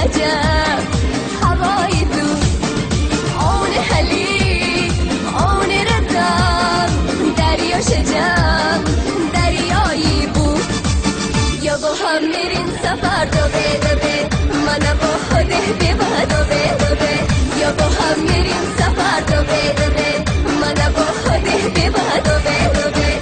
عجب هوای دور آن حلی آن ردم دریا شجم دریایی بود یا با هم میرین سفر دوبه دوبه من با خوده ببه دوبه دوبه یا با هم میرین سفر دوبه دوبه من با خوده ببه دوبه دوبه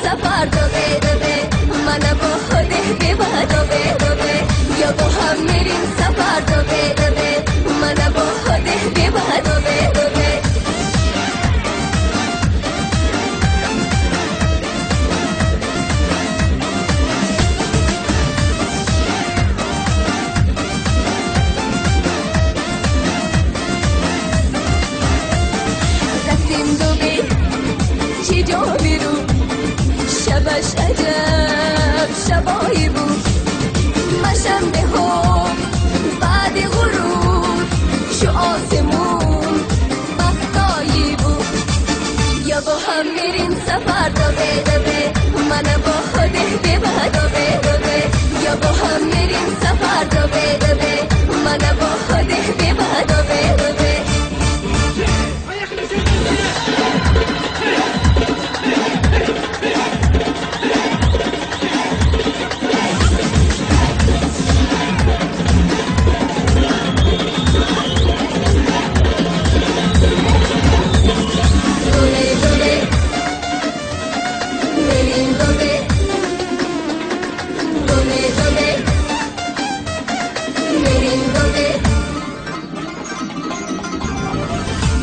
سفر دوبه دوبه من با خوده ببه دوبه دوبه یا با هم میریم سفر دوبه دوبه من با خوده ببه دوبه دوبه رفتیم دوبه چی جا بیرون شبش عجب شبایی بود مشنبه ها بعد غروب شو آسمون بختایی بود یا با هم میرین سفر دوبه دوبه من با خوده ببه دوبه دوبه یا با هم میرین سفر دوبه دوبه من با خوده ببه دوبه دوبه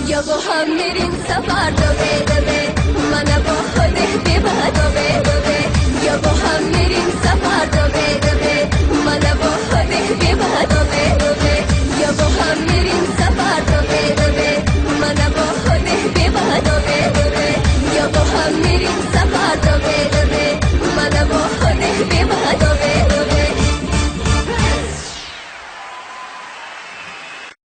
یا با هم میرین سفر دوبه دوبه من با خوده ببه دوبه دوبه یا با هم میرین سفر دوبه دوبه من با خوده ببه دوبه دوبه یا با هم میرین